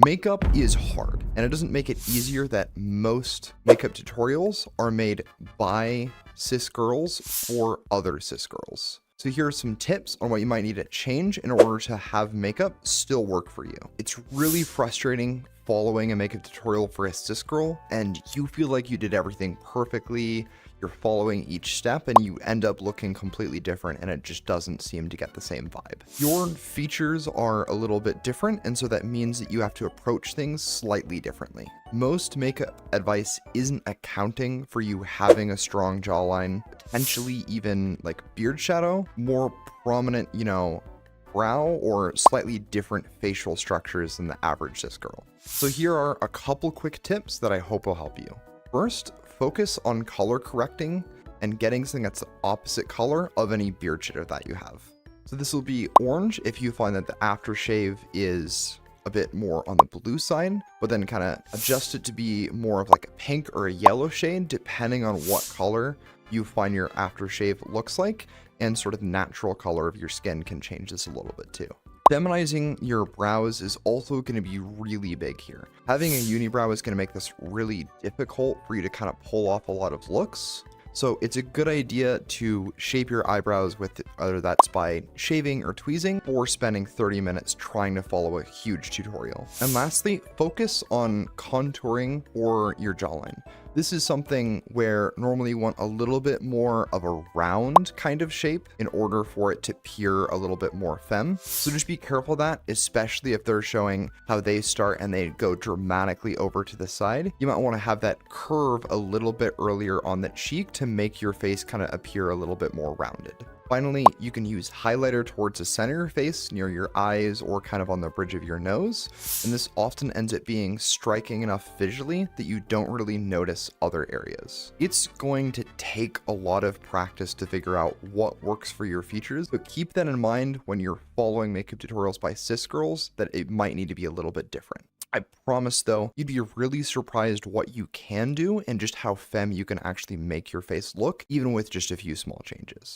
Makeup is hard, and it doesn't make it easier that most makeup tutorials are made by cis girls for other cis girls. So here are some tips on what you might need to change in order to have makeup still work for you. It's really frustrating following a makeup tutorial for a cis girl and you feel like you did everything perfectly, you're following each step, and you end up looking completely different and it just doesn't seem to get the same vibe. Your features are a little bit different, and so that means that you have to approach things slightly differently. Most makeup advice isn't accounting for you having a strong jawline, potentially even like beard shadow, more prominent, brow, or slightly different facial structures than the average cis girl. So here are a couple quick tips that I hope will help you. First, focus on color correcting and getting something that's the opposite color of any beard shader that you have. So this will be orange if you find that the aftershave is a bit more on the blue side, but then kind of adjust it to be more of like a pink or a yellow shade depending on what color you find your aftershave looks like, and sort of the natural color of your skin can change this a little bit too. Feminizing your brows is also going to be really big here. Having a unibrow is going to make this really difficult for you to kind of pull off a lot of looks. So it's a good idea to shape your eyebrows with, whether that's by shaving or tweezing, or spending 30 minutes trying to follow a huge tutorial. And lastly, focus on contouring for your jawline. This is something where normally you want a little bit more of a round kind of shape in order for it to appear a little bit more femme. So just be careful of that, especially if they're showing how they start and they go dramatically over to the side. You might want to have that curve a little bit earlier on the cheek to make your face kind of appear a little bit more rounded. Finally, you can use highlighter towards the center of your face, near your eyes, or kind of on the bridge of your nose. And this often ends up being striking enough visually that you don't really notice other areas. It's going to take a lot of practice to figure out what works for your features, but keep that in mind when you're following makeup tutorials by cis girls, that it might need to be a little bit different. I promise though, you'd be really surprised what you can do and just how femme you can actually make your face look, even with just a few small changes.